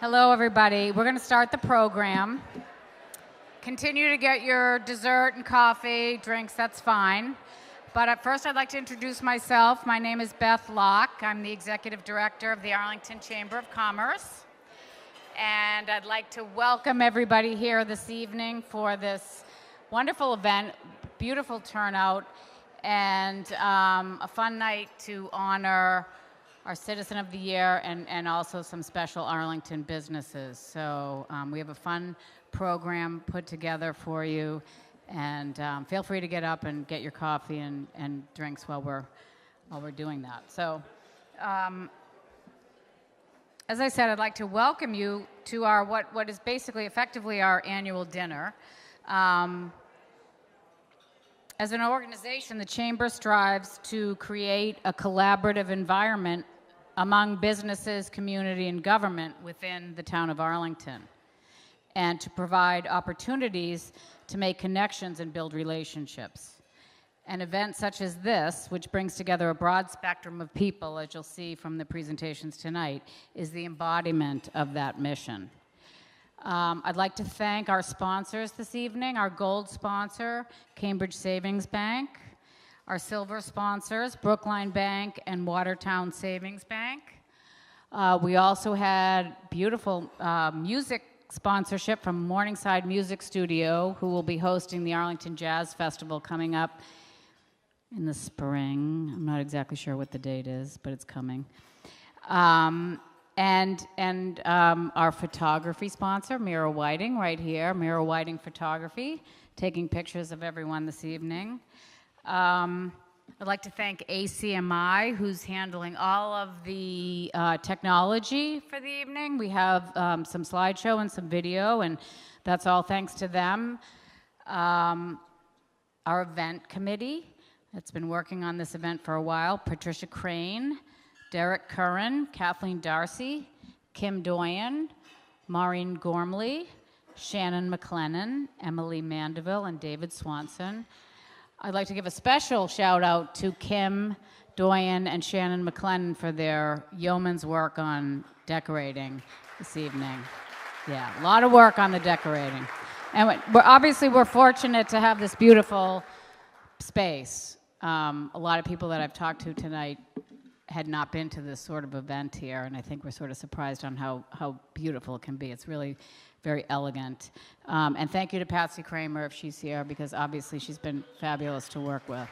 Hello, everybody. We're going to start the program. Continue to get your dessert and coffee, drinks, that's fine. But at first, I'd like to introduce myself. My name is Beth Locke. I'm the Executive Director of the Arlington Chamber of Commerce. And I'd like to welcome everybody here this evening for this wonderful event, beautiful turnout, and a fun night to honor our Citizen of the Year and also some special Arlington businesses. So we have a fun program put together for you, and feel free to get up and get your coffee and drinks while we're doing that. So as I said, I'd like to welcome you to our what is basically effectively our annual dinner. As an organization, the Chamber strives to create a collaborative environment among businesses, community, and government within the town of Arlington, and to provide opportunities to make connections and build relationships. An event such as this, which brings together a broad spectrum of people, as you'll see from the presentations tonight, is the embodiment of that mission. I'd like to thank our sponsors this evening, our gold sponsor, Cambridge Savings Bank, our silver sponsors, Brookline Bank and Watertown Savings Bank. We also had beautiful music sponsorship from Morningside Music Studio, who will be hosting the Arlington Jazz Festival coming up in the spring. I'm not exactly sure what the date is, but it's coming. And our photography sponsor, Mira Whiting, right here, Mira Whiting Photography, taking pictures of everyone this evening. I'd like to thank ACMi, who's handling all of the technology for the evening. We have some slideshow and some video, and that's all thanks to them. Our event committee that's been working on this event for a while, Patricia Crane, Derek Curran, Kathleen Darcy, Kim Doyen, Maureen Gormley, Shannon McLennan, Emily Mandeville, and David Swanson. I'd like to give a special shout out to Kim Doyen and Shannon McLennan for their yeoman's work on decorating this evening. Yeah, a lot of work on the decorating. And we're fortunate to have this beautiful space. A lot of people that I've talked to tonight had not been to this sort of event here, and I think we're sort of surprised on how beautiful it can be. It's really very elegant. And thank you to Patsy Kramer if she's here, because obviously she's been fabulous to work with.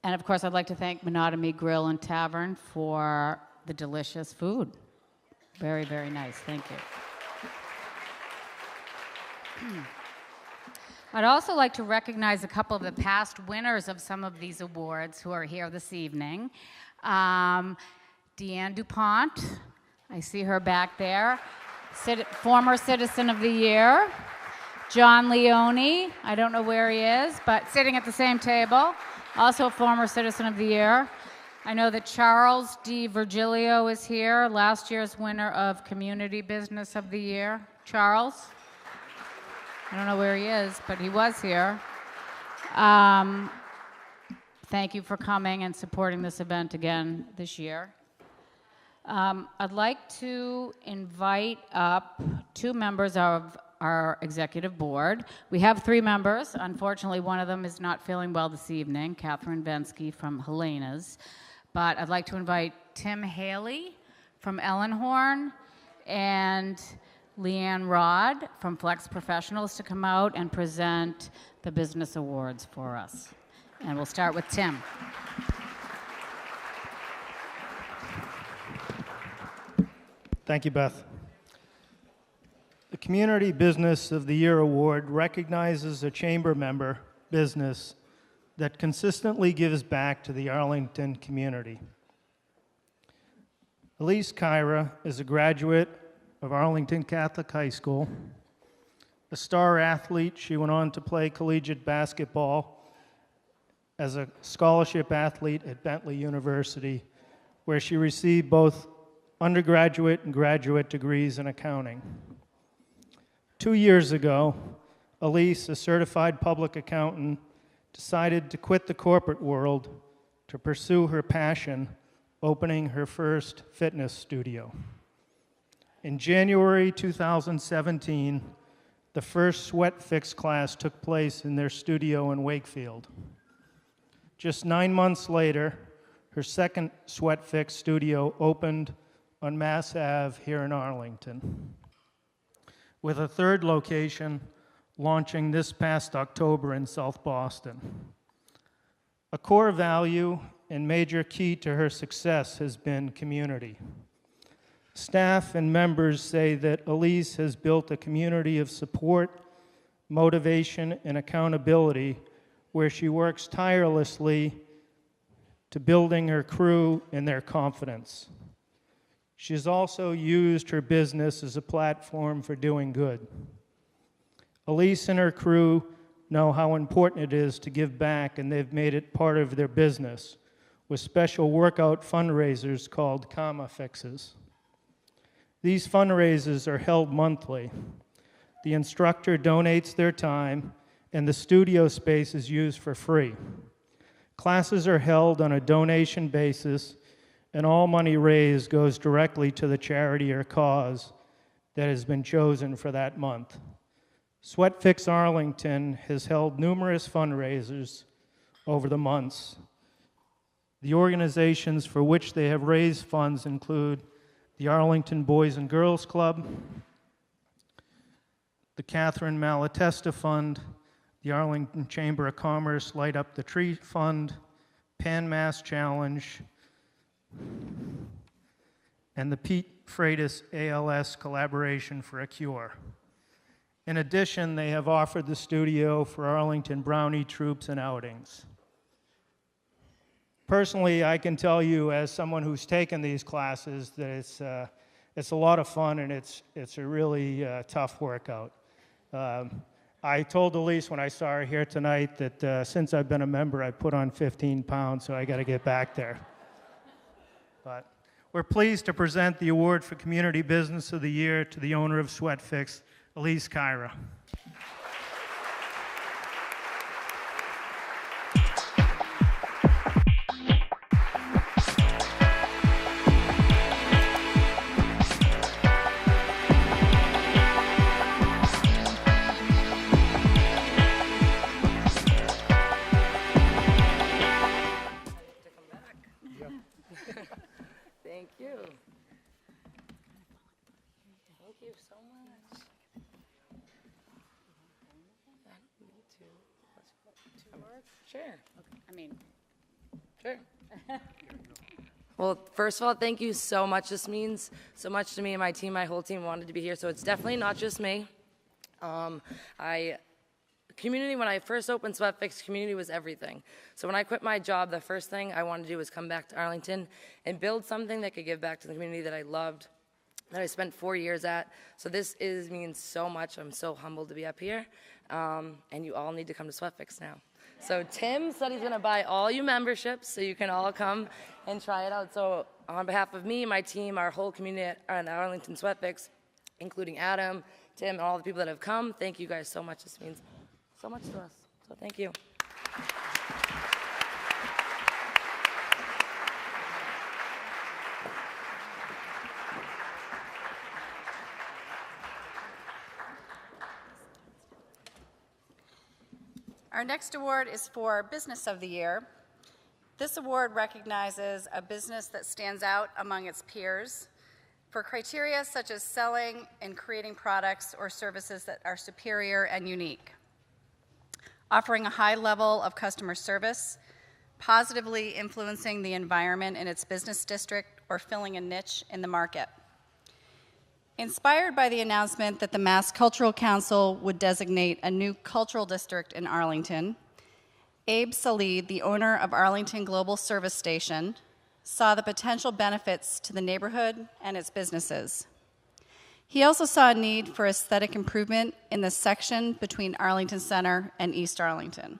And of course, I'd like to thank Monotony Grill and Tavern for the delicious food. Very, very nice. Thank you. I'd also like to recognize a couple of the past winners of some of these awards who are here this evening. Deanne DuPont, I see her back there, former Citizen of the Year. John Leone, I don't know where he is, but sitting at the same table, also a former Citizen of the Year. I know that Charles D. Virgilio is here, last year's winner of Community Business of the Year. Charles? I don't know where he is, but he was here. Thank you for coming and supporting this event again this year. I'd like to invite up two members of our executive board. We have three members. Unfortunately, one of them is not feeling well this evening, Catherine Bensky from Helena's. But I'd like to invite Tim Haley from Ellenhorn and Leanne Rod from Flex Professionals to come out and present the business awards for us. And we'll start with Tim. Thank you, Beth. The Community Business of the Year Award recognizes a chamber member business that consistently gives back to the Arlington community. Elise Kyra is a graduate of Arlington Catholic High School. A star athlete, she went on to play collegiate basketball as a scholarship athlete at Bentley University, where she received both undergraduate and graduate degrees in accounting. 2 years ago, Elise, a certified public accountant, decided to quit the corporate world to pursue her passion opening her first fitness studio. In January 2017, the first Sweat Fix class took place in their studio in Wakefield. Just 9 months later, her second Sweat Fix studio opened on Mass Ave here in Arlington, with a third location launching this past October in South Boston. A core value and major key to her success has been community. Staff and members say that Elise has built a community of support, motivation, and accountability where she works tirelessly to building her crew and their confidence. She's also used her business as a platform for doing good. Elise and her crew know how important it is to give back, and they've made it part of their business with special workout fundraisers called Karma Fixes. These fundraisers are held monthly. The instructor donates their time, and the studio space is used for free. Classes are held on a donation basis, and all money raised goes directly to the charity or cause that has been chosen for that month. Sweat Fix Arlington has held numerous fundraisers over the months. The organizations for which they have raised funds include the Arlington Boys and Girls Club, the Catherine Malatesta Fund, the Arlington Chamber of Commerce Light Up the Tree Fund, Pan Mass Challenge, and the Pete Freitas ALS Collaboration for a Cure. In addition, they have offered the studio for Arlington Brownie troops and outings. Personally, I can tell you, as someone who's taken these classes, that it's a lot of fun, and it's a really tough workout. I told Elise when I saw her here tonight that since I've been a member, I put on 15 pounds, so I got to get back there. But we're pleased to present the award for Community Business of the Year to the owner of Sweat Fix, Elise Kyra. Thank you. Thank you so much. I don't need to. Two words? Sure. I mean, Sure. Well, first of all, thank you so much. This means so much to me and my team. My whole team wanted to be here, so it's definitely not just me. Community, when I first opened Sweat Fix, community was everything. So when I quit my job, the first thing I wanted to do was come back to Arlington and build something that could give back to the community that I loved, that I spent 4 years at. So this means so much. I'm so humbled to be up here. And you all need to come to Sweat Fix now. So Tim said he's going to buy all you memberships so you can all come and try it out. So on behalf of me, my team, our whole community at Arlington Sweat Fix, including Adam, Tim, and all the people that have come, thank you guys so much. This means so much to us. So thank you. Our next award is for Business of the Year. This award recognizes a business that stands out among its peers for criteria such as selling and creating products or services that are superior and unique, offering a high level of customer service, positively influencing the environment in its business district, or filling a niche in the market. Inspired by the announcement that the Mass Cultural Council would designate a new cultural district in Arlington, Abe Salid, the owner of Arlington Global Service Station, saw the potential benefits to the neighborhood and its businesses. He also saw a need for aesthetic improvement in the section between Arlington Center and East Arlington.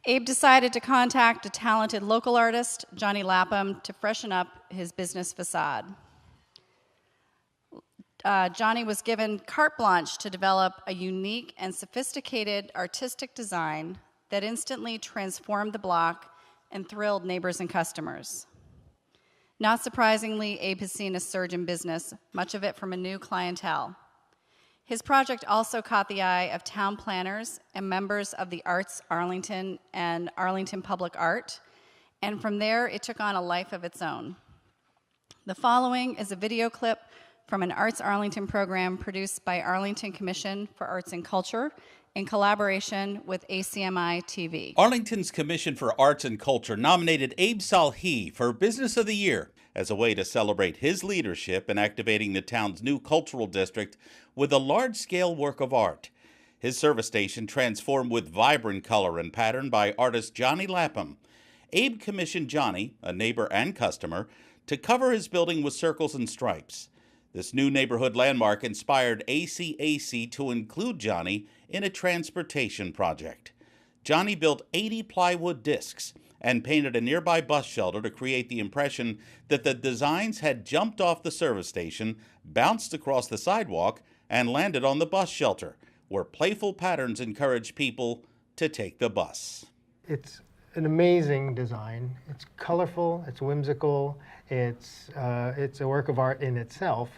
Abe decided to contact a talented local artist, Johnny Lapham, to freshen up his business facade. Johnny was given carte blanche to develop a unique and sophisticated artistic design that instantly transformed the block and thrilled neighbors and customers. Not surprisingly, Abe has seen a surge in business, much of it from a new clientele. His project also caught the eye of town planners and members of the Arts Arlington and Arlington Public Art, and from there it took on a life of its own. The following is a video clip from an Arts Arlington program produced by Arlington Commission for Arts and Culture in collaboration with ACMi TV. Arlington's Commission for Arts and Culture nominated Abe Salhi for Business of the Year as a way to celebrate his leadership in activating the town's new cultural district with a large-scale work of art. His service station transformed with vibrant color and pattern by artist Johnny Lapham. Abe commissioned Johnny, a neighbor and customer, to cover his building with circles and stripes. This new neighborhood landmark inspired ACAC to include Johnny in a transportation project. Johnny built 80 plywood discs and painted a nearby bus shelter to create the impression that the designs had jumped off the service station, bounced across the sidewalk, and landed on the bus shelter, where playful patterns encouraged people to take the bus. It's an amazing design. It's colorful, it's whimsical, it's a work of art in itself.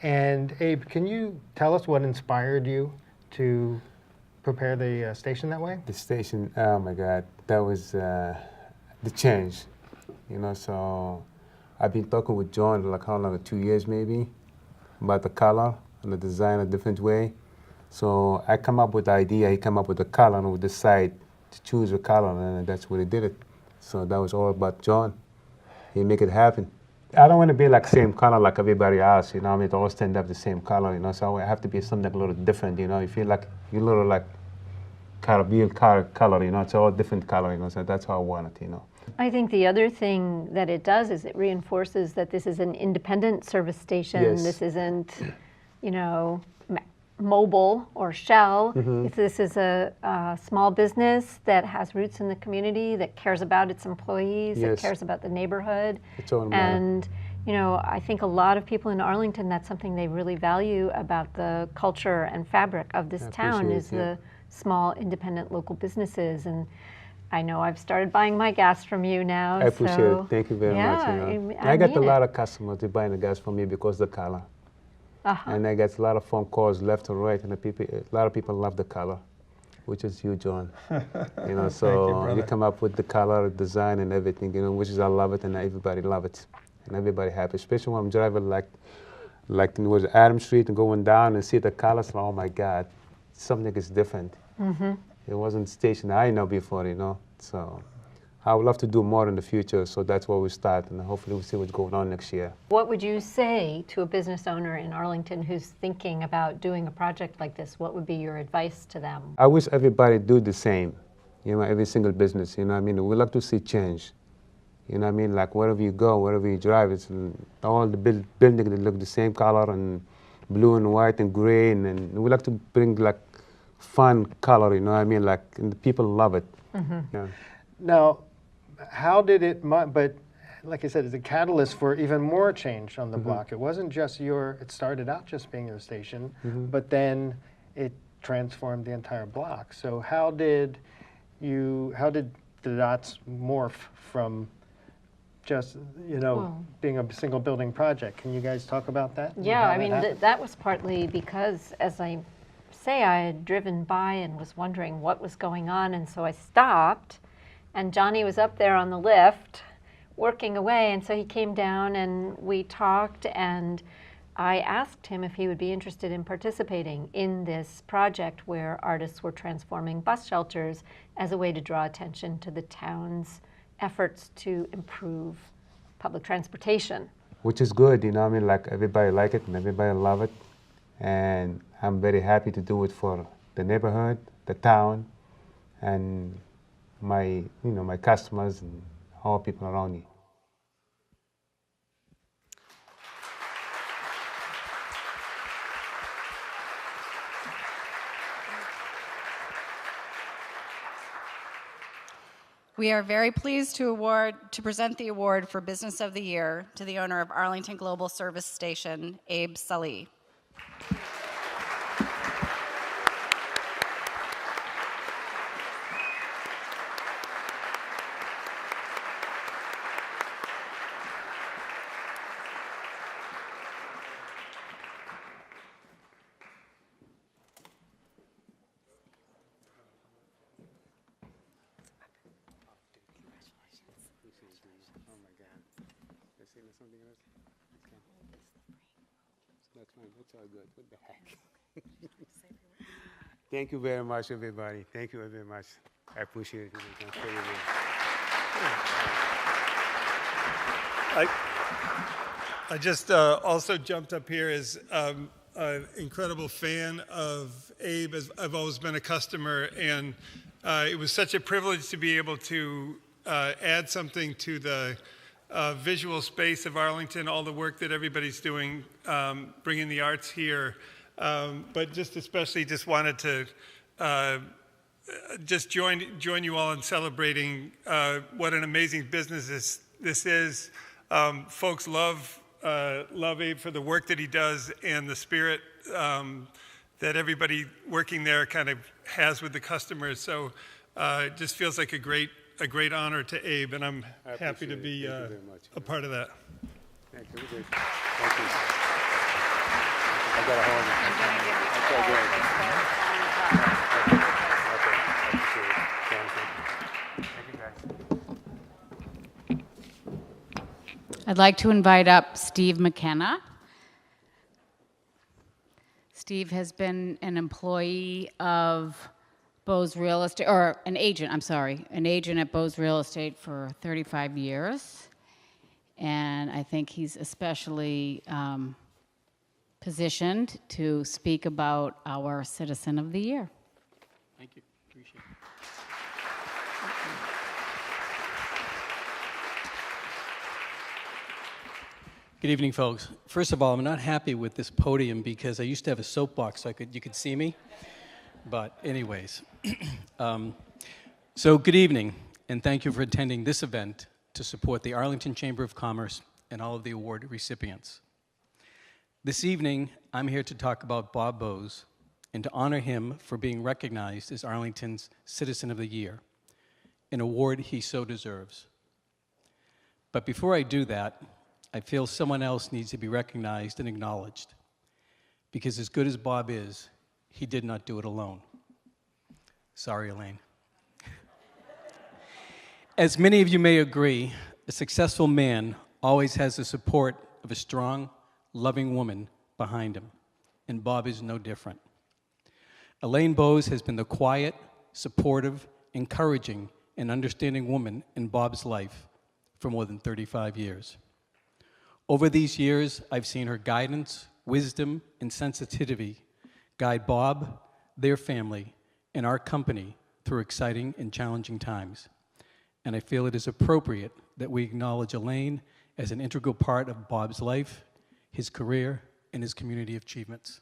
And Abe, can you tell us what inspired you to prepare the station that way? The station, oh my God, that was the change, so I've been talking with John like how long, 2 years maybe, about the color and the design a different way. So I come up with the idea, he come up with the color, and we decide to choose a color, and that's what he did it. So that was all about John. He make it happen. I don't want to be like same color like everybody else, to all stand up the same color, so I have to be something a little different, You feel like you're a little like Caribbean color, it's all different color, so that's how I want it, I think the other thing that it does is it reinforces that this is an independent service station. Yes. This isn't, mobile or shell. This is a small business that has roots in the community, that cares about its employees, that Yes. cares about the neighborhood. It's all And, I think a lot of people in Arlington, that's something they really value about the culture and fabric of this I town appreciate is it, the small independent local businesses. And I know I've started buying my gas from you now. I appreciate so, it. Thank you very much. I I got a mean lot it. of customers that buying the gas from me because of the color. Uh-huh. And I get a lot of phone calls left and right, and a lot of people love the color, which is you, John. So you come up with the color, design, and everything, which is I love it, and everybody love it, and everybody happy. Especially when I'm driving like it was Adams Street and going down and see the colors. Oh my God, something is different. It wasn't station I know before, So I would love to do more in the future, so that's where we start, and hopefully we'll see what's going on next year. What would you say to a business owner in Arlington who's thinking about doing a project like this? What would be your advice to them? I wish everybody do the same, every single business, we like to see change. Like wherever you go, wherever you drive, it's all the buildings that look the same color and blue and white and gray, and we like to bring like fun color, like, and the people love it. Yeah. Now, how did it, but like I said, it's a catalyst for even more change on the block. It wasn't just it started out just being your station, but then it transformed the entire block. So how did the dots morph from just, being a single building project? Can you guys talk about that? Yeah, I mean, that was partly because, as I say, I had driven by and was wondering what was going on, and so I stopped, and Johnny was up there on the lift working away, and so he came down and we talked, and I asked him if he would be interested in participating in this project where artists were transforming bus shelters as a way to draw attention to the town's efforts to improve public transportation. Which is good, like everybody like it and everybody love it. And I'm very happy to do it for the neighborhood, the town, and my customers and all people around me. We are very pleased to present the award for Business of the Year to the owner of Arlington Global Service Station, Abe Salhi. saying something else? That's fine. That's all good. What the heck? Thank you very much, everybody. Thank you very much. I appreciate it. I just also jumped up here as an incredible fan of Abe. As I've always been a customer, and it was such a privilege to be able to add something to the visual space of Arlington, all the work that everybody's doing, bringing the arts here. But just especially just wanted to just join you all in celebrating what an amazing business this is. Folks love Abe for the work that he does and the spirit that everybody working there kind of has with the customers. So it just feels like a great honor to Abe, and I'm happy to be a part of that. Thank you. Thank you. I got a hold of I'd like to invite up Steve McKenna. Steve has been an employee of Bose Real Estate, or an agent at Bose Real Estate for 35 years. And I think he's especially positioned to speak about our Citizen of the Year. Thank you. Appreciate it. Good evening, folks. First of all, I'm not happy with this podium because I used to have a soapbox so you could see me. But anyways, so good evening, and thank you for attending this event to support the Arlington Chamber of Commerce and all of the award recipients. This evening, I'm here to talk about Bob Bose and to honor him for being recognized as Arlington's Citizen of the Year, an award he so deserves. But before I do that, I feel someone else needs to be recognized and acknowledged, because as good as Bob is, he did not do it alone. Sorry, Elaine. As many of you may agree, a successful man always has the support of a strong, loving woman behind him, and Bob is no different. Elaine Bose has been the quiet, supportive, encouraging, and understanding woman in Bob's life for more than 35 years. Over these years, I've seen her guidance, wisdom, and sensitivity guide Bob, their family, and our company through exciting and challenging times. And I feel it is appropriate that we acknowledge Elaine as an integral part of Bob's life, his career, and his community achievements.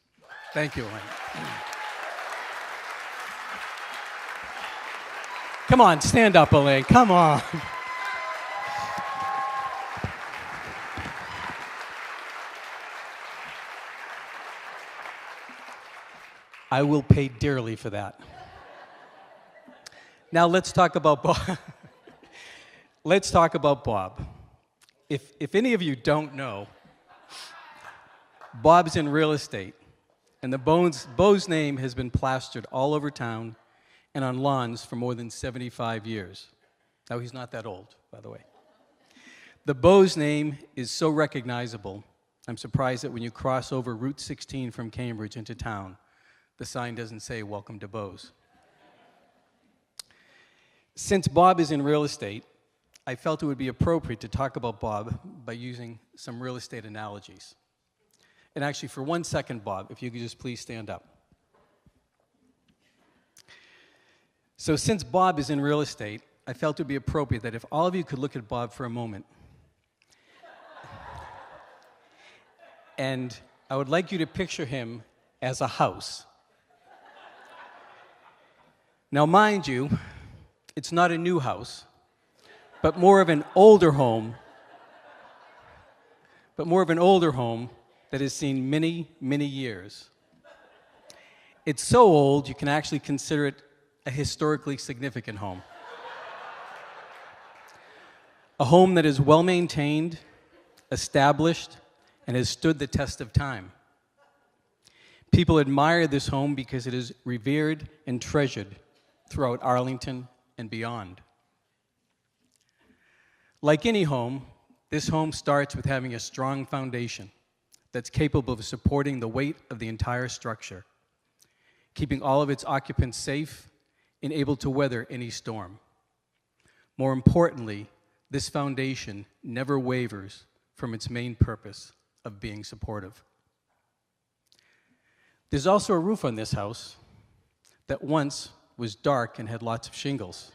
Thank you, Elaine. Come on, stand up, Elaine, come on. I will pay dearly for that. Now let's talk about Bob. Let's talk about Bob. If any of you don't know, Bob's in real estate, and the Bose name has been plastered all over town and on lawns for more than 75 years. Now, he's not that old, by the way. The Bose name is so recognizable, I'm surprised that when you cross over Route 16 from Cambridge into town, the sign doesn't say, "Welcome to Bose." Since Bob is in real estate, I felt it would be appropriate to talk about Bob by using some real estate analogies. And actually, for 1 second, Bob, if you could just please stand up. So since Bob is in real estate, I felt it would be appropriate that if all of you could look at Bob for a moment. And I would like you to picture him as a house. Now, mind you, it's not a new house, but more of an older home. That has seen many, many years. It's so old, you can actually consider it a historically significant home. A home that is well-maintained, established, and has stood the test of time. People admire this home because it is revered and treasured throughout Arlington and beyond. Like any home, This home starts with having a strong foundation that's capable of supporting the weight of the entire structure, keeping all of its occupants safe and able to weather any storm. More importantly, this foundation never wavers from its main purpose of being supportive. There's also a roof on this house that once was dark and had lots of shingles.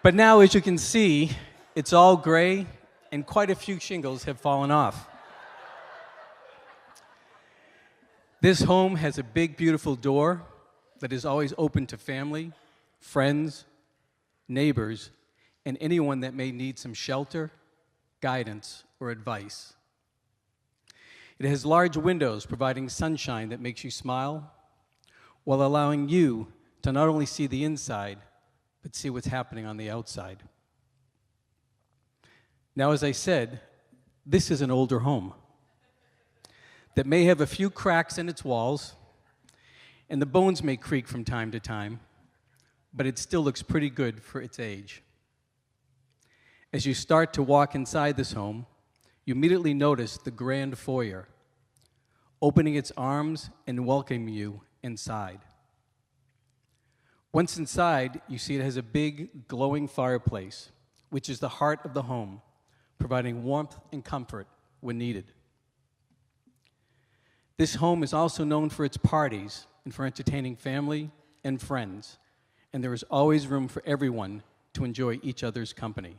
But now, as you can see, it's all gray and quite a few shingles have fallen off. This home has a big, beautiful door that is always open to family, friends, neighbors, and anyone that may need some shelter, guidance, or advice. It has large windows providing sunshine that makes you smile, while allowing you to not only see the inside, but see what's happening on the outside. Now, as I said, this is an older home that may have a few cracks in its walls, and the bones may creak from time to time, but it still looks pretty good for its age. As you start to walk inside this home, you immediately notice the grand foyer, opening its arms and welcoming you inside. Once inside, you see it has a big, glowing fireplace, which is the heart of the home, providing warmth and comfort when needed. This home is also known for its parties and for entertaining family and friends, and there is always room for everyone to enjoy each other's company.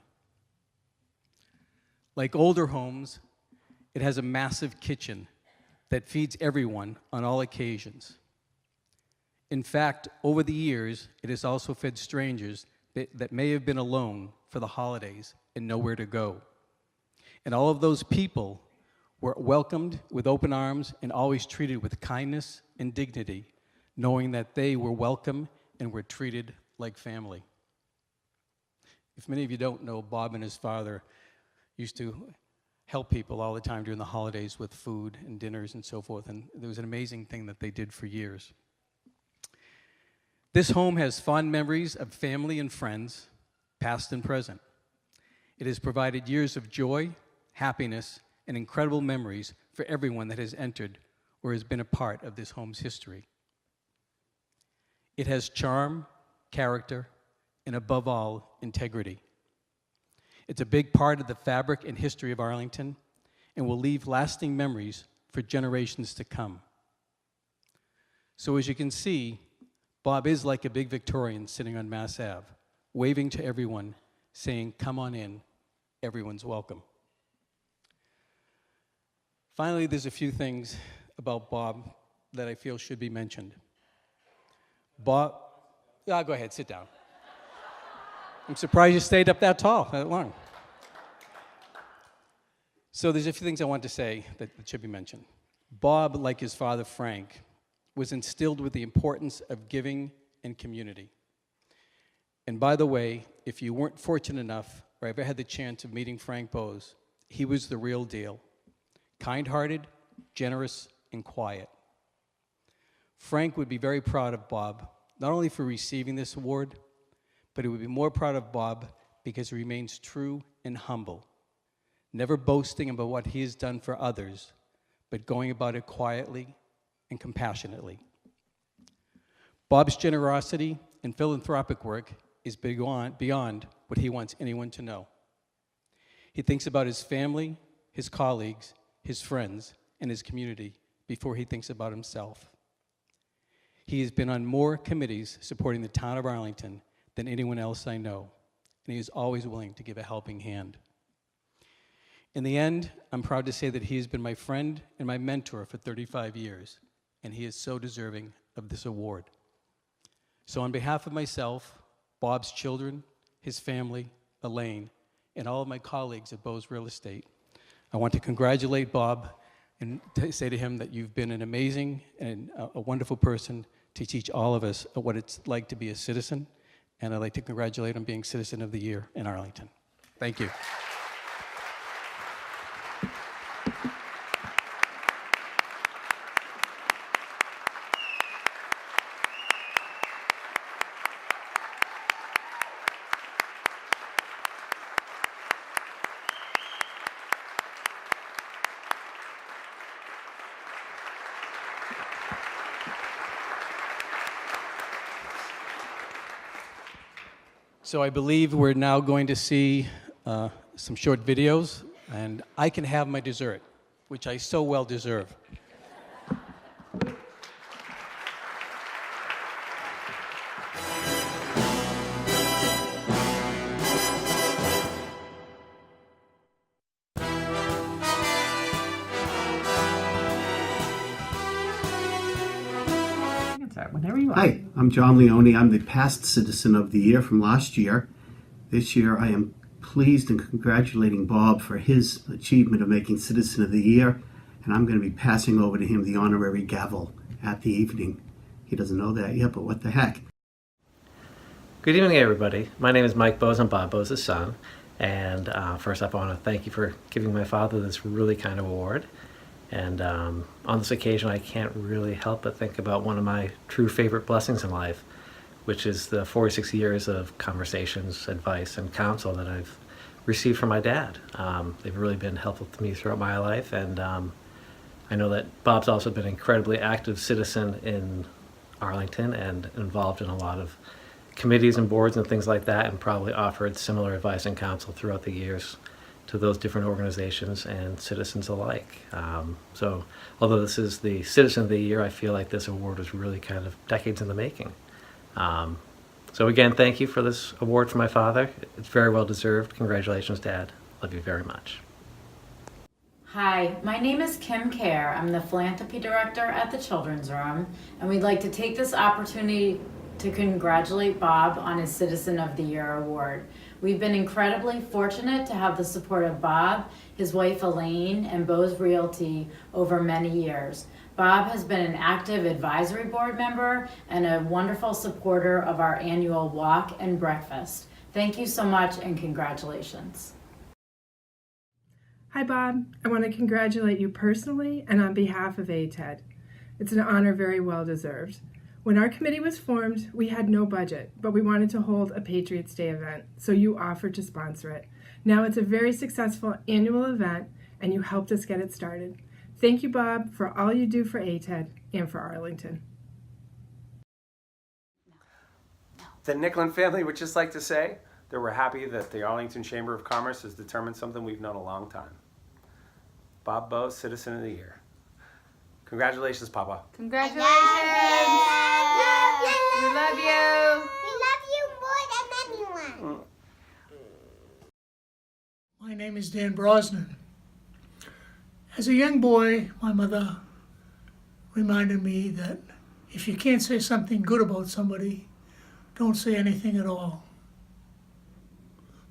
Like older homes, it has a massive kitchen that feeds everyone on all occasions. In fact, over the years, it has also fed strangers that may have been alone for the holidays and nowhere to go. And all of those people were welcomed with open arms and always treated with kindness and dignity, knowing that they were welcome and were treated like family. If many of you don't know, Bob and his father used to help people all the time during the holidays with food and dinners and so forth, and it was an amazing thing that they did for years. This home has fond memories of family and friends, past and present. It has provided years of joy, happiness, and incredible memories for everyone that has entered or has been a part of this home's history. It has charm, character, and above all, integrity. It's a big part of the fabric and history of Arlington and will leave lasting memories for generations to come. So as you can see, Bob is like a big Victorian sitting on Mass Ave, waving to everyone, saying, "Come on in, everyone's welcome." Finally, there's a few things about Bob that I feel should be mentioned. Bob, go ahead, sit down. I'm surprised you stayed up that tall, that long. So there's a few things I want to say that should be mentioned. Bob, like his father Frank, was instilled with the importance of giving and community. And by the way, if you weren't fortunate enough or ever had the chance of meeting Frank Bose, he was the real deal. Kind-hearted, generous, and quiet. Frank would be very proud of Bob, not only for receiving this award, but he would be more proud of Bob because he remains true and humble, never boasting about what he has done for others, but going about it quietly and compassionately. Bob's generosity and philanthropic work is beyond what he wants anyone to know. He thinks about his family, his colleagues, his friends, and his community before he thinks about himself. He has been on more committees supporting the town of Arlington than anyone else I know, and he is always willing to give a helping hand. In the end, I'm proud to say that he has been my friend and my mentor for 35 years, and he is so deserving of this award. So on behalf of myself, Bob's children, his family, Elaine, and all of my colleagues at Bose Real Estate, I want to congratulate Bob and to say to him that you've been an amazing and a wonderful person to teach all of us what it's like to be a citizen, and I'd like to congratulate him on being Citizen of the Year in Arlington. Thank you. So I believe we're now going to see some short videos, and I can have my dessert, which I so well deserve. Hi, I'm John Leone. I'm the past Citizen of the Year from last year. This year I am pleased and congratulating Bob for his achievement of making Citizen of the Year, and I'm going to be passing over to him the honorary gavel at the evening. He doesn't know that yet, but what the heck. Good evening, everybody. My name is Mike Bose. I'm Bob Bose's son. And first up, I want to thank you for giving my father this really kind of award. And on this occasion, I can't really help but think about one of my true favorite blessings in life, which is the 46 years of conversations, advice, and counsel that I've received from my dad. They've really been helpful to me throughout my life, and I know that Bob's also been an incredibly active citizen in Arlington and involved in a lot of committees and boards and things like that, and probably offered similar advice and counsel throughout the years to those different organizations and citizens alike. So although this is the Citizen of the Year, I feel like this award was really kind of decades in the making. So again, thank you for this award for my father. It's very well deserved. Congratulations, Dad. Love you very much. Hi, my name is Kim Kerr. I'm the Philanthropy Director at the Children's Room, and we'd like to take this opportunity to congratulate Bob on his Citizen of the Year award. We've been incredibly fortunate to have the support of Bob, his wife Elaine, and Bose Realty over many years. Bob has been an active advisory board member and a wonderful supporter of our annual walk and breakfast. Thank you so much and congratulations. Hi Bob, I want to congratulate you personally and on behalf of ATED. It's an honor very well deserved. When our committee was formed, we had no budget, but we wanted to hold a Patriots Day event, so you offered to sponsor it. Now it's a very successful annual event, and you helped us get it started. Thank you, Bob, for all you do for ATED and for Arlington. The Nicklin family would just like to say that we're happy that the Arlington Chamber of Commerce has determined something we've known a long time. Bob Bose, Citizen of the Year. Congratulations, Papa. Congratulations. We love you. We love you more than anyone. My name is Dan Brosnan. As a young boy, my mother reminded me that if you can't say something good about somebody, don't say anything at all.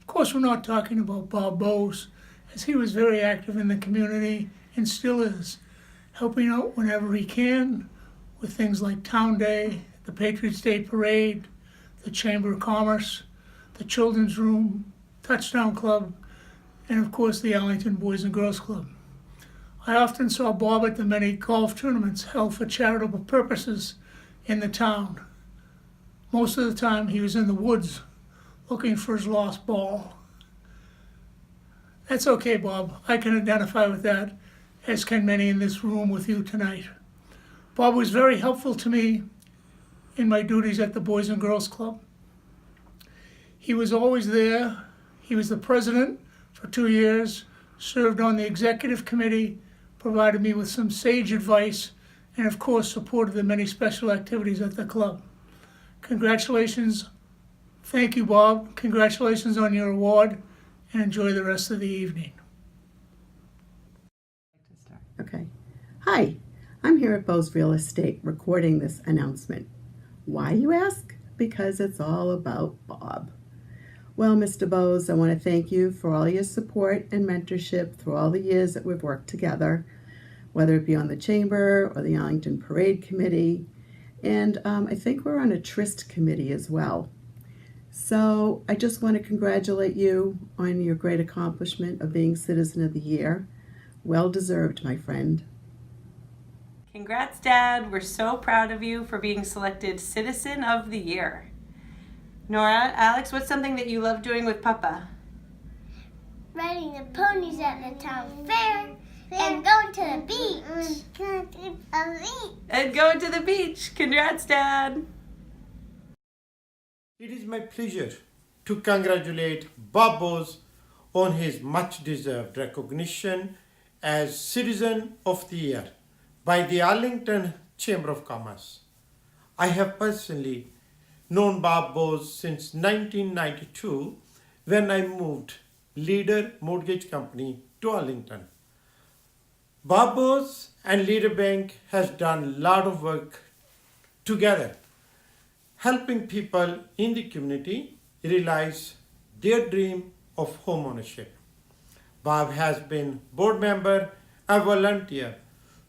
Of course, we're not talking about Bob Bose, as he was very active in the community and still is, helping out whenever he can with things like Town Day, the Patriots Day Parade, the Chamber of Commerce, the Children's Room, Touchdown Club, and of course the Arlington Boys and Girls Club. I often saw Bob at the many golf tournaments held for charitable purposes in the town. Most of the time he was in the woods looking for his lost ball. That's okay, Bob. I can identify with that, as can many in this room with you tonight. Bob was very helpful to me in my duties at the Boys and Girls Club. He was always there. He was the president for 2 years, served on the executive committee, provided me with some sage advice, and of course supported the many special activities at the club. Congratulations. Thank you, Bob. Congratulations on your award, and enjoy the rest of the evening. Okay. Hi, I'm here at Bose Real Estate recording this announcement. Why, you ask? Because it's all about Bob. Well, Mr. Bose, I want to thank you for all your support and mentorship through all the years that we've worked together, whether it be on the Chamber or the Arlington Parade Committee, and I think we're on a Tryst Committee as well. So I just want to congratulate you on your great accomplishment of being Citizen of the Year. Well deserved, my friend. Congrats, Dad. We're so proud of you for being selected Citizen of the Year. Nora, Alex, what's something that you love doing with Papa? Riding the ponies at the town fair and going to the beach. And going to the beach. Congrats, Dad. It is my pleasure to congratulate Bob Bose on his much-deserved recognition as Citizen of the Year by the Arlington Chamber of Commerce. I have personally known Bob Bose since 1992 when I moved Leader Mortgage Company to Arlington. Bob Bose and Leader Bank has done a lot of work together, helping people in the community realize their dream of homeownership. Bob has been board member and volunteer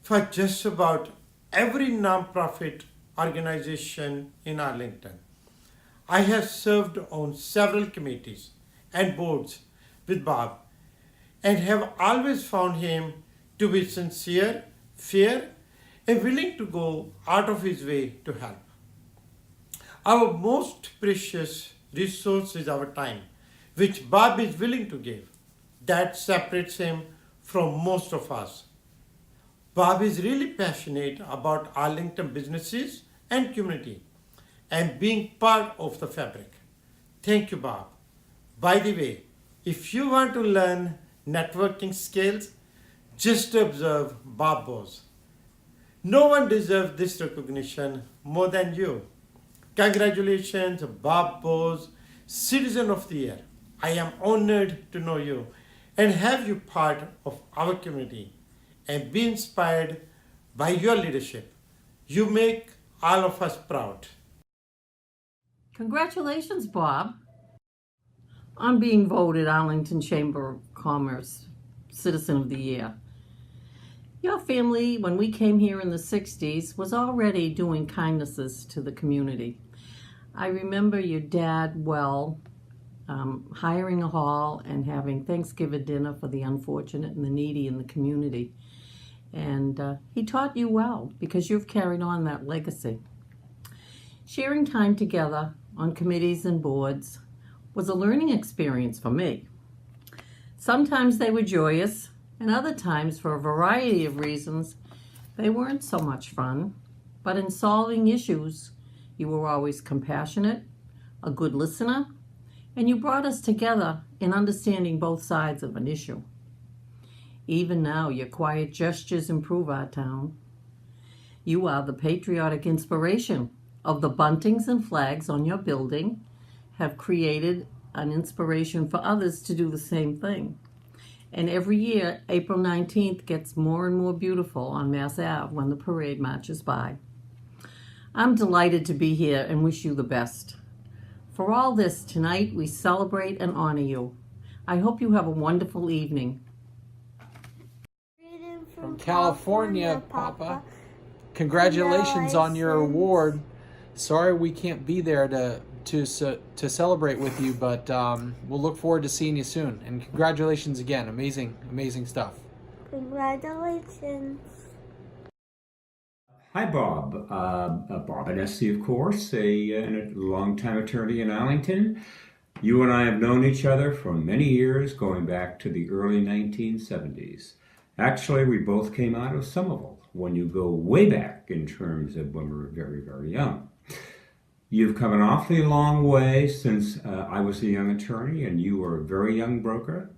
for just about every nonprofit organization in Arlington. I have served on several committees and boards with Bob and have always found him to be sincere, fair, and willing to go out of his way to help. Our most precious resource is our time, which Bob is willing to give. That separates him from most of us. Bob is really passionate about Arlington businesses and community and being part of the fabric. Thank you, Bob. By the way, if you want to learn networking skills, just observe Bob Bose. No one deserves this recognition more than you. Congratulations, Bob Bose, Citizen of the Year. I am honored to know you and have you part of our community and be inspired by your leadership. You make all of us proud. Congratulations, Bob, on being voted Arlington Chamber of Commerce Citizen of the Year. Your family, when we came here in the 60s, was already doing kindnesses to the community. I remember your dad well, hiring a hall and having Thanksgiving dinner for the unfortunate and the needy in the community. And he taught you well because you've carried on that legacy. Sharing time together on committees and boards was a learning experience for me. Sometimes they were joyous, and other times, for a variety of reasons, they weren't so much fun. But in solving issues, you were always compassionate, a good listener, and you brought us together in understanding both sides of an issue. Even now, your quiet gestures improve our town. You are the patriotic inspiration of the buntings and flags on your building, have created an inspiration for others to do the same thing. And every year, April 19th gets more and more beautiful on Mass Ave when the parade marches by. I'm delighted to be here and wish you the best. For all this, tonight we celebrate and honor you. I hope you have a wonderful evening. From California, Papa. Congratulations on your award. Sorry we can't be there to celebrate with you, but we'll look forward to seeing you soon. And congratulations again. Amazing stuff. Congratulations. Hi, Bob. Bob Anesti, of course, a longtime attorney in Arlington. You and I have known each other for many years, going back to the early 1970s. Actually, we both came out of Somerville when you go way back in terms of when we were very, very young. You've come an awfully long way since I was a young attorney and you were a very young broker.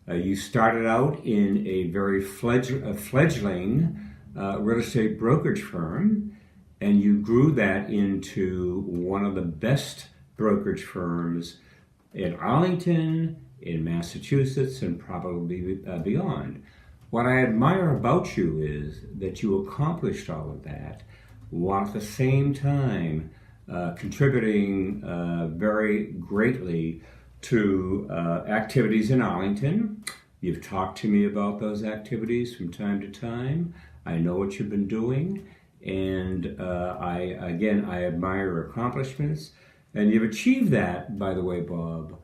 You started out in a very fledgling real estate brokerage firm, and you grew that into one of the best brokerage firms in Arlington, in Massachusetts, and probably beyond. What I admire about you is that you accomplished all of that while at the same time contributing very greatly to activities in Arlington. You've talked to me about those activities from time to time. I know what you've been doing, and I admire your accomplishments. And you've achieved that, by the way, Bob,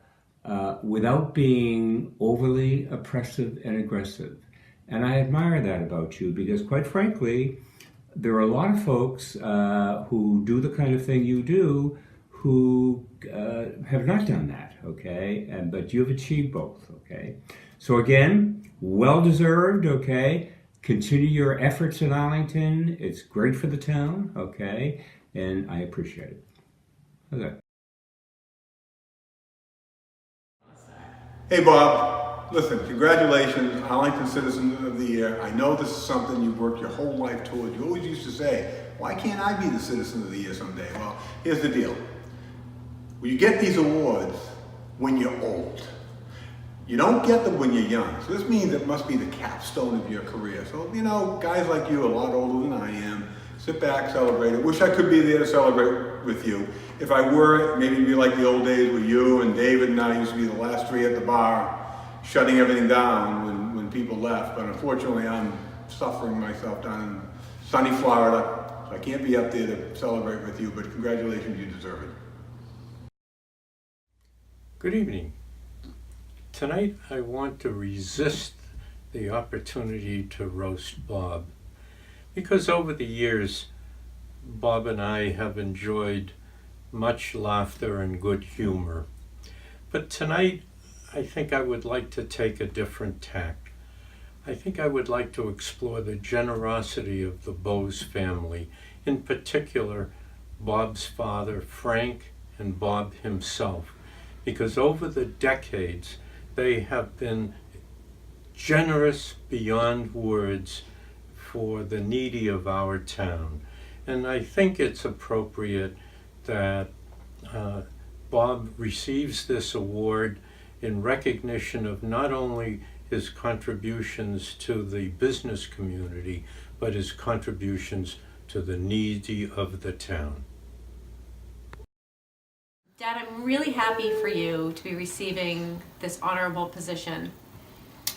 without being overly oppressive and aggressive. And I admire that about you because, quite frankly, there are a lot of folks who do the kind of thing you do who have not done that, okay? But you've achieved both, okay? So again, well-deserved, okay? Continue your efforts in Arlington. It's great for the town, okay? And I appreciate it. Okay. Hey Bob, listen, congratulations, Arlington Citizen of the Year. I know this is something you've worked your whole life towards. You always used to say, why can't I be the Citizen of the Year someday? Well, here's the deal. Well, you get these awards when you're old. You don't get them when you're young. So this means it must be the capstone of your career. So, you know, guys like you, a lot older than I am, sit back, celebrate it. Wish I could be there to celebrate with you. If I were, maybe it'd be like the old days with you and David and I used to be the last three at the bar, shutting everything down when people left. But unfortunately, I'm suffering myself down in sunny Florida. So I can't be up there to celebrate with you, but congratulations, you deserve it. Good evening. Tonight I want to resist the opportunity to roast Bob, because over the years Bob and I have enjoyed much laughter and good humor. But tonight I think I would like to take a different tack. I think I would like to explore the generosity of the Bose family, in particular Bob's father Frank and Bob himself, because over the decades they have been generous beyond words for the needy of our town. And I think it's appropriate that Bob receives this award in recognition of not only his contributions to the business community, but his contributions to the needy of the town. Dad, I'm really happy for you to be receiving this honorable position.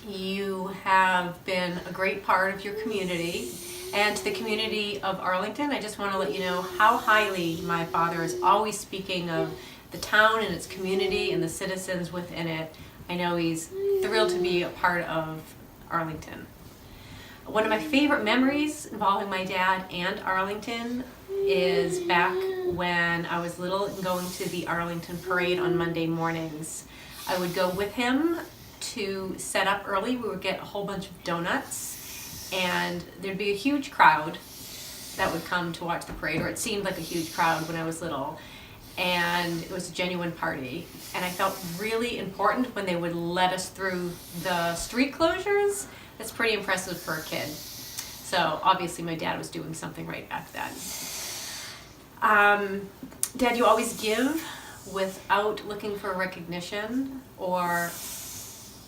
You have been a great part of your community, and to the community of Arlington, I just want to let you know how highly my father is always speaking of the town and its community and the citizens within it. I know he's thrilled to be a part of Arlington. One of my favorite memories involving my dad and Arlington is back when I was little and going to the Arlington Parade on Monday mornings. I would go with him to set up early. We would get a whole bunch of donuts, and there'd be a huge crowd that would come to watch the parade, or it seemed like a huge crowd when I was little, and it was a genuine party. And I felt really important when they would let us through the street closures. That's pretty impressive for a kid. So obviously my dad was doing something right back then. Dad, you always give without looking for recognition or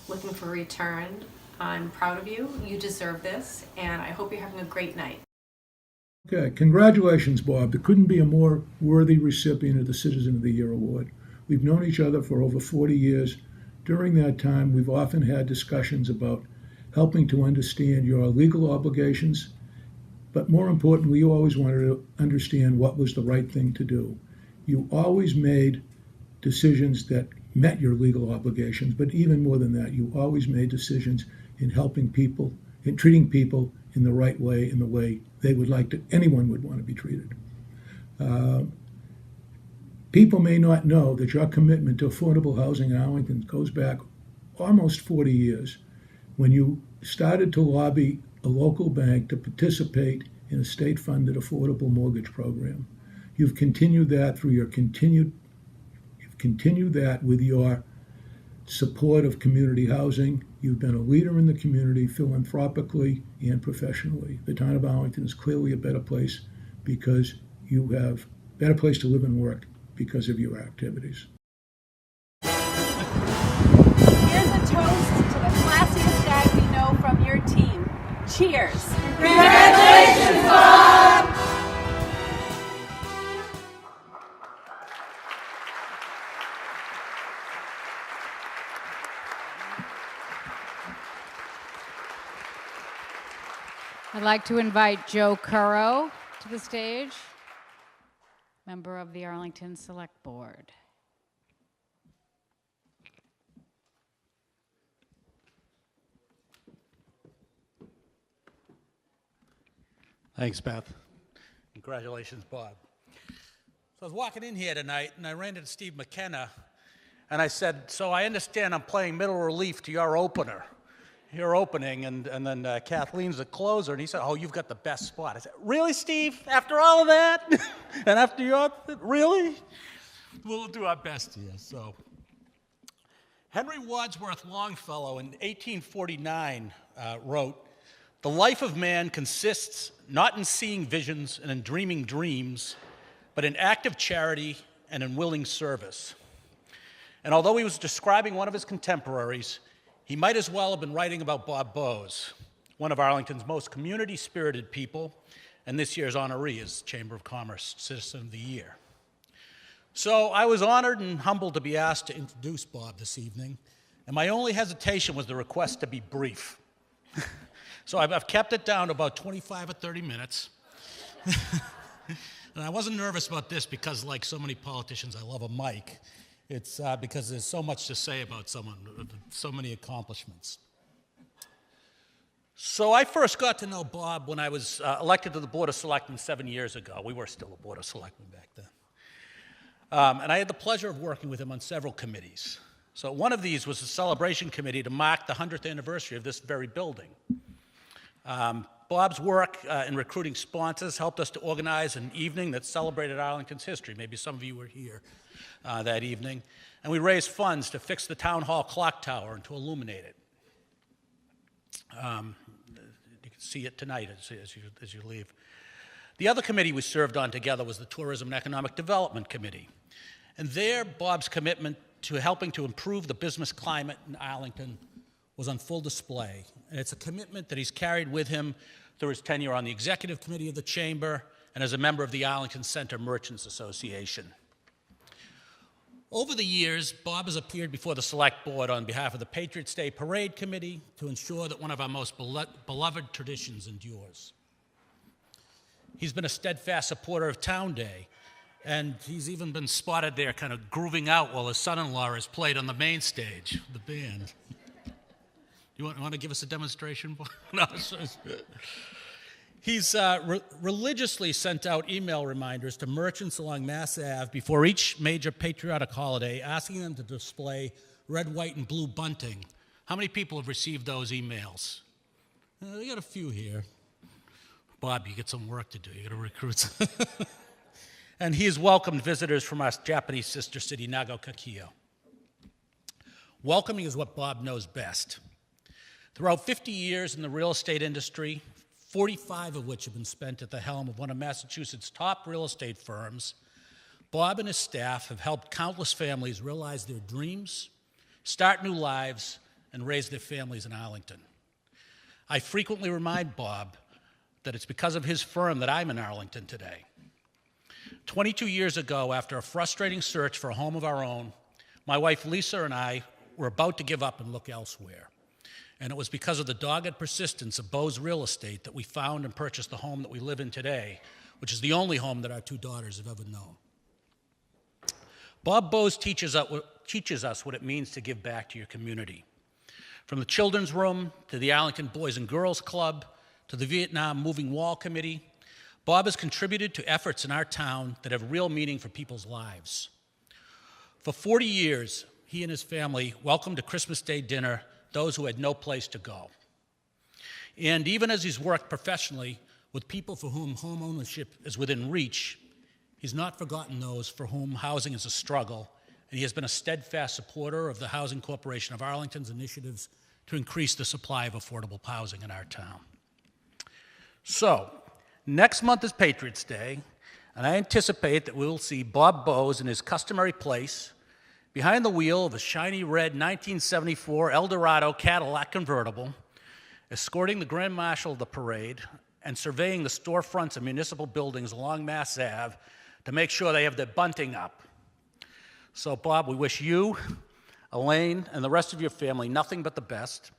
looking for return. I'm proud of you. You deserve this, and I hope you're having a great night. Okay, congratulations, Bob. There couldn't be a more worthy recipient of the Citizen of the Year award. We've known each other for over 40 years. During that time, we've often had discussions about helping to understand your legal obligations, but more importantly, you always wanted to understand what was the right thing to do. You always made decisions that met your legal obligations, but even more than that, you always made decisions in helping people, in treating people in the right way, in the way they would like to, anyone would want to be treated. People may not know that your commitment to affordable housing in Arlington goes back almost 40 years, when you started to lobby a local bank to participate in a state-funded affordable mortgage program. You've continued that through your continued that with your support of community housing. You've been a leader in the community philanthropically and professionally. The town of Arlington is clearly a better place because you have a better place to live and work because of your activities. Here's a toast to the classiest guy we know from your team. Cheers. Congratulations, Bob! I'd like to invite Joe Curro to the stage, member of the Arlington Select Board. Thanks, Beth. Congratulations, Bob. So I was walking in here tonight, and I ran into Steve McKenna, and I said, so I understand I'm playing middle relief to your opener, your opening, and then Kathleen's the closer, and he said, oh, you've got the best spot. I said, really, Steve? After all of that? And after your, really? We'll do our best here, so. Henry Wadsworth Longfellow in 1849 wrote, "The life of man consists not in seeing visions and in dreaming dreams, but in active charity and in willing service." And although he was describing one of his contemporaries, he might as well have been writing about Bob Bowes, one of Arlington's most community-spirited people, and this year's honoree is Chamber of Commerce Citizen of the Year. So I was honored and humbled to be asked to introduce Bob this evening, and my only hesitation was the request to be brief. So I've kept it down to about 25 or 30 minutes. And I wasn't nervous about this because, like so many politicians, I love a mic. It's because there's so much to say about someone, so many accomplishments. So I first got to know Bob when I was elected to the Board of Selectmen 7 years ago. We were still a Board of Selectmen back then. And I had the pleasure of working with him on several committees. So one of these was the celebration committee to mark the 100th anniversary of this very building. Bob's work in recruiting sponsors helped us to organize an evening that celebrated Arlington's history. Maybe some of you were here that evening. And we raised funds to fix the town hall clock tower and to illuminate it. You can see it tonight as you leave. The other committee we served on together was the Tourism and Economic Development Committee. And there, Bob's commitment to helping to improve the business climate in Arlington was on full display. And it's a commitment that he's carried with him through his tenure on the executive committee of the Chamber and as a member of the Arlington Center Merchants Association. Over the years, Bob has appeared before the Select Board on behalf of the Patriots' Day Parade Committee to ensure that one of our most beloved traditions endures. He's been a steadfast supporter of Town Day, and he's even been spotted there kind of grooving out while his son-in-law has played on the main stage, the band. You want to give us a demonstration? No, he's religiously sent out email reminders to merchants along Mass Ave before each major patriotic holiday, asking them to display red, white, and blue bunting. How many people have received those emails? We got a few here. Bob, you get some work to do. You got to recruit. And he has welcomed visitors from our Japanese sister city, Nagokakyo. Welcoming is what Bob knows best. Throughout 50 years in the real estate industry, 45 of which have been spent at the helm of one of Massachusetts' top real estate firms, Bob and his staff have helped countless families realize their dreams, start new lives, and raise their families in Arlington. I frequently remind Bob that it's because of his firm that I'm in Arlington today. 22 years ago, after a frustrating search for a home of our own, my wife Lisa and I were about to give up and look elsewhere. And it was because of the dogged persistence of Bowes Real Estate that we found and purchased the home that we live in today, which is the only home that our two daughters have ever known. Bob Bowes teaches us what it means to give back to your community. From the Children's Room to the Arlington Boys and Girls Club to the Vietnam Moving Wall Committee, Bob has contributed to efforts in our town that have real meaning for people's lives. For 40 years, he and his family welcomed to Christmas Day dinner those who had no place to go. And even as he's worked professionally with people for whom home ownership is within reach, he's not forgotten those for whom housing is a struggle, and he has been a steadfast supporter of the Housing Corporation of Arlington's initiatives to increase the supply of affordable housing in our town. So, next month is Patriots' Day, and I anticipate that we will see Bob Bowes in his customary place behind the wheel of a shiny red 1974 Eldorado Cadillac convertible, escorting the Grand Marshal of the parade and surveying the storefronts of municipal buildings along Mass Ave to make sure they have their bunting up. So, Bob, we wish you, Elaine, and the rest of your family nothing but the best.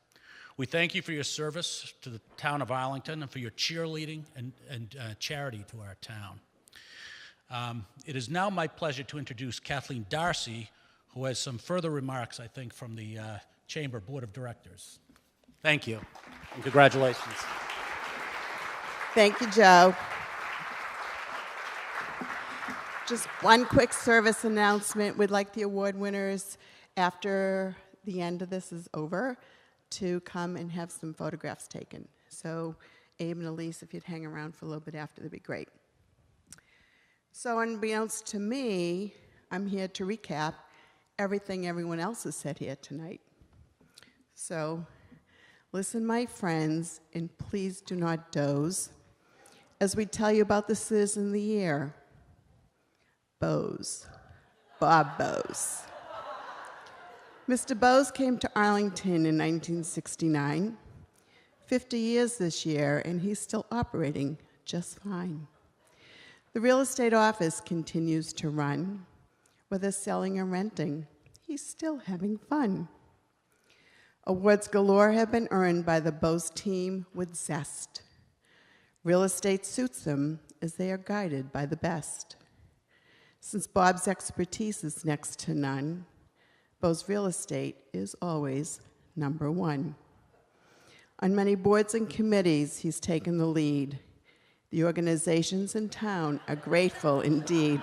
We thank you for your service to the town of Arlington and for your cheerleading and charity to our town. It is now my pleasure to introduce Kathleen Darcy, who has some further remarks, I think, from the Chamber Board of Directors. Thank you, and congratulations. Thank you, Joe. Just one quick service announcement. We'd like the award winners, after the end of this is over, to come and have some photographs taken. So Abe and Elise, if you'd hang around for a little bit after, that'd be great. So unbeknownst to me, I'm here to recap everything everyone else has said here tonight. So, listen, my friends, and please do not doze as we tell you about the Citizen of the Year, Bose, Bob Bose. Mr. Bose came to Arlington in 1969, 50 years this year, and he's still operating just fine. The real estate office continues to run. Whether selling or renting, he's still having fun. Awards galore have been earned by the Bose team with zest. Real estate suits them as they are guided by the best. Since Bob's expertise is next to none, Bose Real Estate is always number one. On many boards and committees, he's taken the lead. The organizations in town are grateful indeed.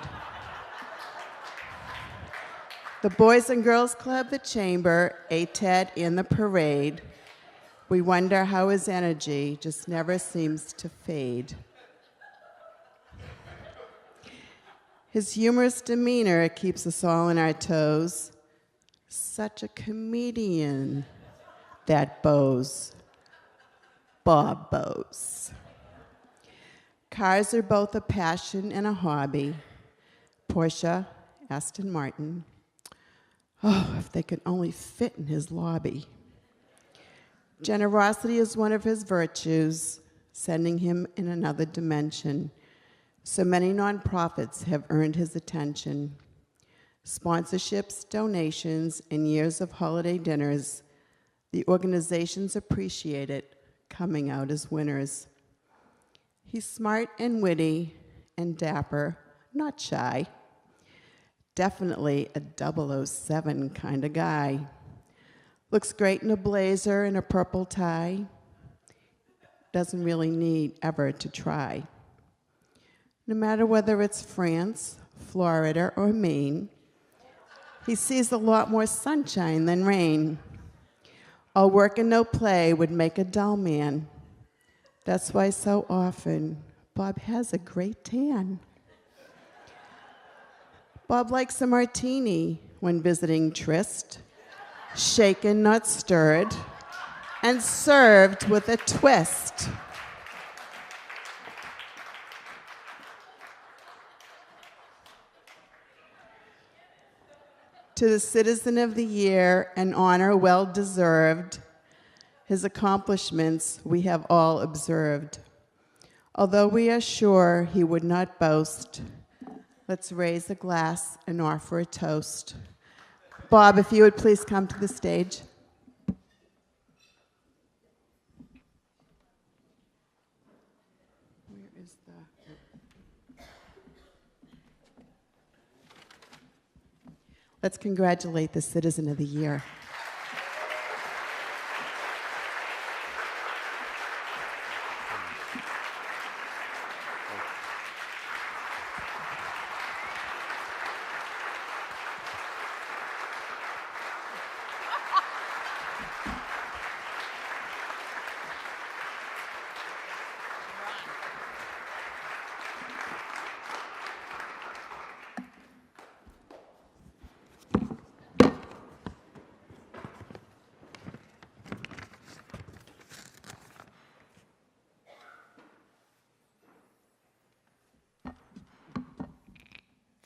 The Boys and Girls Club, the Chamber, ATED, and the Parade, we wonder how his energy just never seems to fade. His humorous demeanor keeps us all on our toes. Such a comedian, that Bose, Bob Bose. Cars are both a passion and a hobby. Porsche, Aston Martin. Oh, if they could only fit in his lobby. Generosity is one of his virtues, sending him in another dimension. So many nonprofits have earned his attention. Sponsorships, donations, and years of holiday dinners, the organizations appreciate it, coming out as winners. He's smart and witty and dapper, not shy. Definitely a 007 kind of guy. Looks great in a blazer and a purple tie. Doesn't really need ever to try. No matter whether it's France, Florida, or Maine, he sees a lot more sunshine than rain. All work and no play would make a dull man. That's why so often Bob has a great tan. Bob likes a martini when visiting tryst, shaken, not stirred, and served with a twist. To the Citizen of the Year, an honor well deserved. His accomplishments we have all observed. Although we are sure he would not boast, let's raise a glass and offer a toast. Bob, if you would please come to the stage. Where is the... Let's congratulate the Citizen of the Year.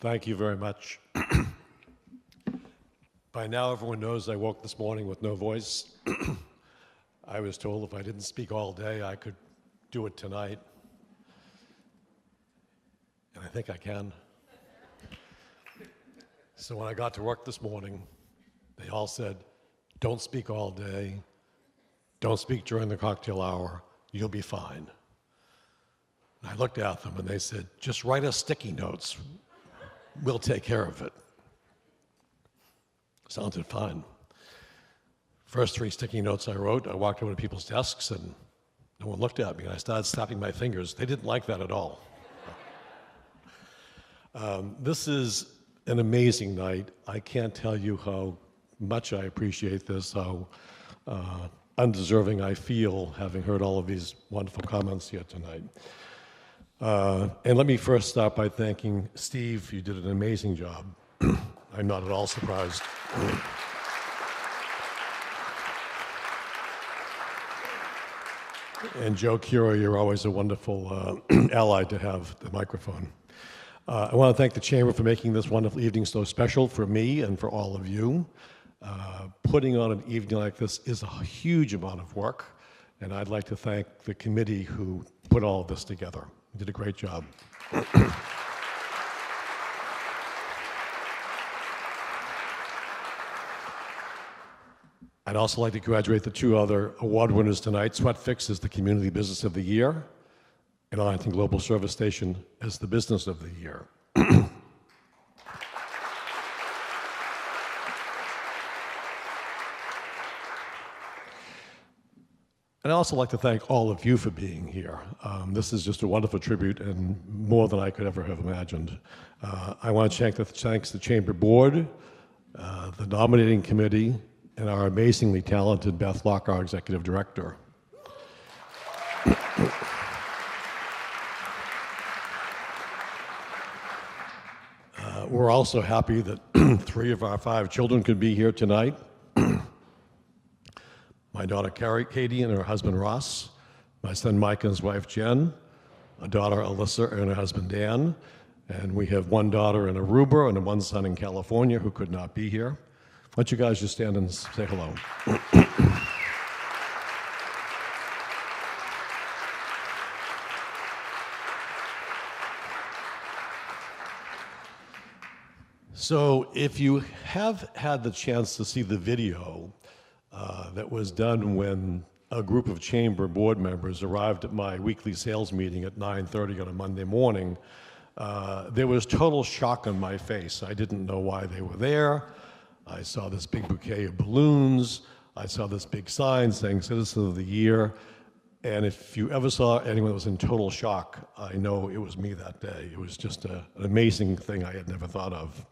Thank you very much. By now, everyone knows I woke this morning with no voice. I was told if I didn't speak all day, I could do it tonight. And I think I can. So when I got to work this morning, they all said, don't speak all day, don't speak during the cocktail hour, you'll be fine. And I looked at them and they said, just write us sticky notes. We'll take care of it. Sounded fine. First 3 sticky notes I wrote, I walked over to people's desks and no one looked at me, and I started snapping my fingers. They didn't like that at all. This is an amazing night. I can't tell you how much I appreciate this, how undeserving I feel having heard all of these wonderful comments here tonight. And let me first start by thanking Steve. You did an amazing job. I'm not at all surprised. And Joe Cura, you're always a wonderful ally to have the microphone. I want to thank the Chamber for making this wonderful evening so special for me and for all of you. Putting on an evening like this is a huge amount of work, and I'd like to thank the committee who put all of this together. You did a great job. I'd also like to congratulate the two other award winners tonight. Sweat Fix is the Community Business of the Year, and Arlington Global Service Station as the Business of the Year. And I'd also like to thank all of you for being here. This is just a wonderful tribute and more than I could ever have imagined. I want to thank the Chamber Board, the nominating committee, and our amazingly talented Beth Locke, our Executive Director. We're also happy that 3 of our 5 children could be here tonight. My daughter Katie and her husband Ross, my son Mike and his wife Jen, a daughter Alyssa and her husband Dan, and we have 1 daughter in Aruba and 1 son in California who could not be here. Why don't you guys just stand and say hello. So if you have had the chance to see the video that was done when a group of Chamber board members arrived at my weekly sales meeting at 9:30 on a Monday morning, there was total shock on my face. I didn't know why they were there. I saw this big bouquet of balloons. I saw this big sign saying Citizen of the Year. And if you ever saw anyone that was in total shock, I know it was me that day. It was just an amazing thing I had never thought of.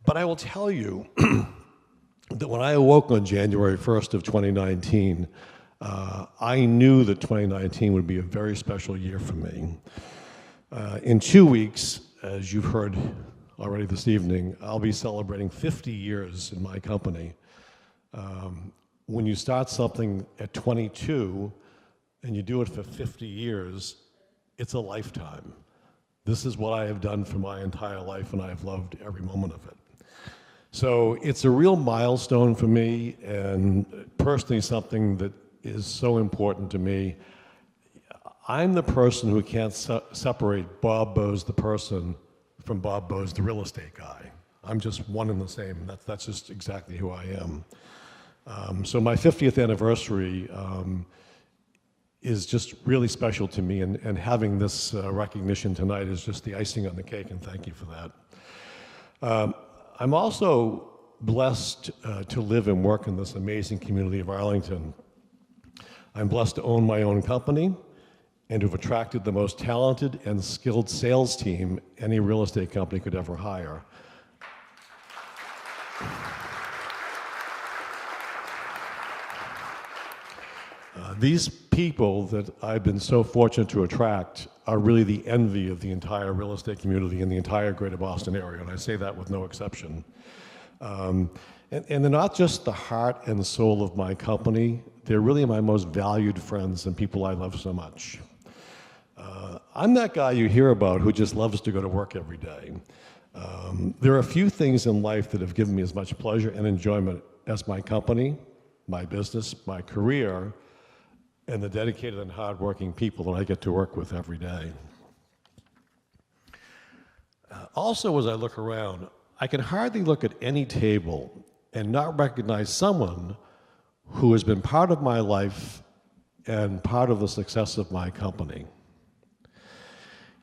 But I will tell you that when I awoke on January 1st of 2019, I knew that 2019 would be a very special year for me. In 2 weeks, as you've heard already this evening, I'll be celebrating 50 years in my company. When you start something at 22 and you do it for 50 years, it's a lifetime. This is what I have done for my entire life, and I have loved every moment of it. So it's a real milestone for me, and personally something that is so important to me. I'm the person who can't separate Bob Bose, the person, from Bob Bose, the real estate guy. I'm just one and the same. That's just exactly who I am. So my 50th anniversary is just really special to me, and having this recognition tonight is just the icing on the cake, and thank you for that. I'm also blessed to live and work in this amazing community of Arlington. I'm blessed to own my own company and to have attracted the most talented and skilled sales team any real estate company could ever hire. These people that I've been so fortunate to attract are really the envy of the entire real estate community in the entire greater Boston area, and I say that with no exception. And they're not just the heart and soul of my company, they're really my most valued friends and people I love so much. I'm that guy you hear about who just loves to go to work every day. There are a few things in life that have given me as much pleasure and enjoyment as my company, my business, my career, and the dedicated and hardworking people that I get to work with every day. Also, as I look around, I can hardly look at any table and not recognize someone who has been part of my life and part of the success of my company.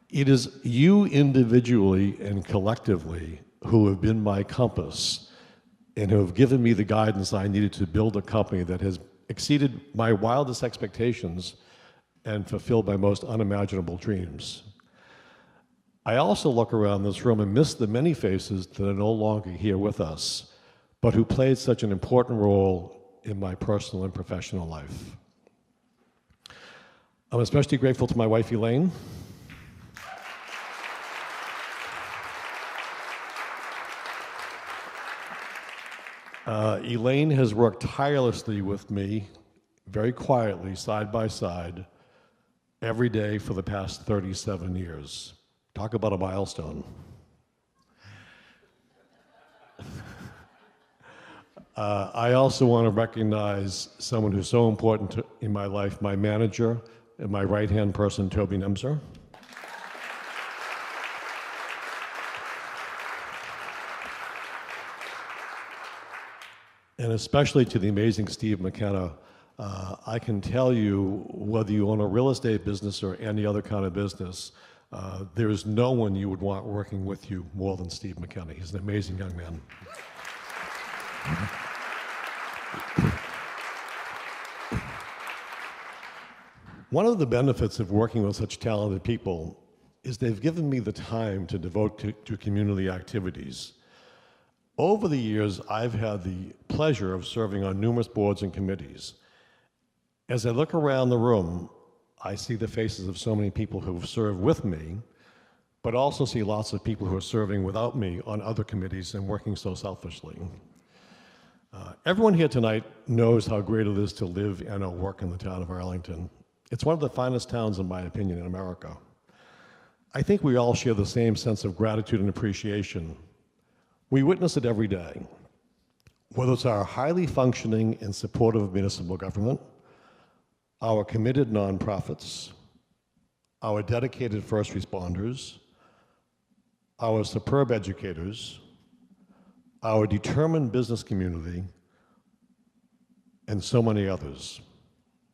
It is you individually and collectively who have been my compass and who have given me the guidance I needed to build a company that has exceeded my wildest expectations and fulfilled my most unimaginable dreams. I also look around this room and miss the many faces that are no longer here with us, but who played such an important role in my personal and professional life. I'm especially grateful to my wife, Elaine. Elaine has worked tirelessly with me, very quietly, side by side, every day for the past 37 years. Talk about a milestone. I also want to recognize someone who's so important in my life, my manager and my right-hand person, Toby Nemser. And especially to the amazing Steve McKenna. I can tell you, whether you own a real estate business or any other kind of business, there is no one you would want working with you more than Steve McKenna. He's an amazing young man. One of the benefits of working with such talented people is they've given me the time to devote to community activities. Over the years, I've had the pleasure of serving on numerous boards and committees. As I look around the room, I see the faces of so many people who have served with me, but also see lots of people who are serving without me on other committees and working so selfishly. Everyone here tonight knows how great it is to live and or work in the town of Arlington. It's one of the finest towns, in my opinion, in America. I think we all share the same sense of gratitude and appreciation. We witness it every day, whether it's our highly functioning and supportive municipal government, our committed nonprofits, our dedicated first responders, our superb educators, our determined business community, and so many others.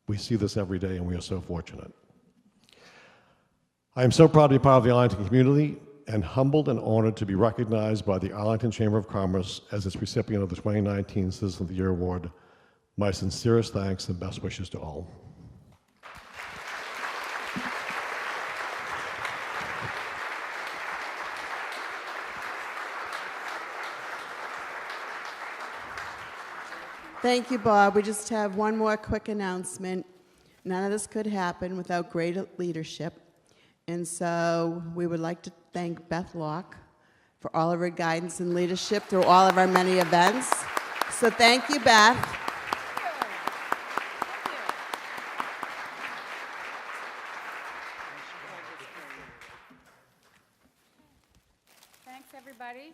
We see this every day, and we are so fortunate. I am so proud to be part of the Arlington community and humbled and honored to be recognized by the Arlington Chamber of Commerce as its recipient of the 2019 Citizen of the Year Award. My sincerest thanks and best wishes to all. Thank you, Bob. We just have one more quick announcement. None of this could happen without great leadership. And so we would like to thank Beth Locke for all of her guidance and leadership through all of our many events. So thank you, Beth. Thanks, everybody.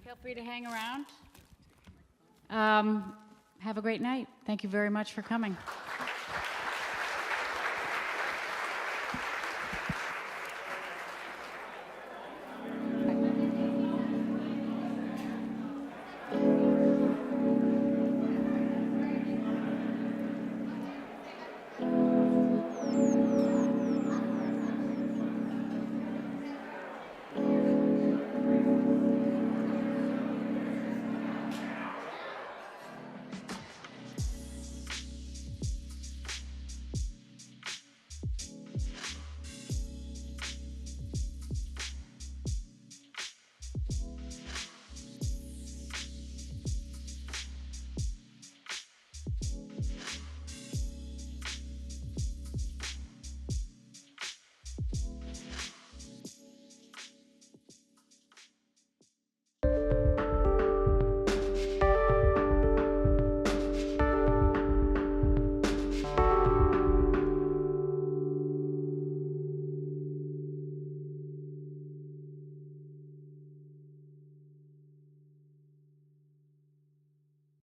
Feel free to hang around. Have a great night. Thank you very much for coming.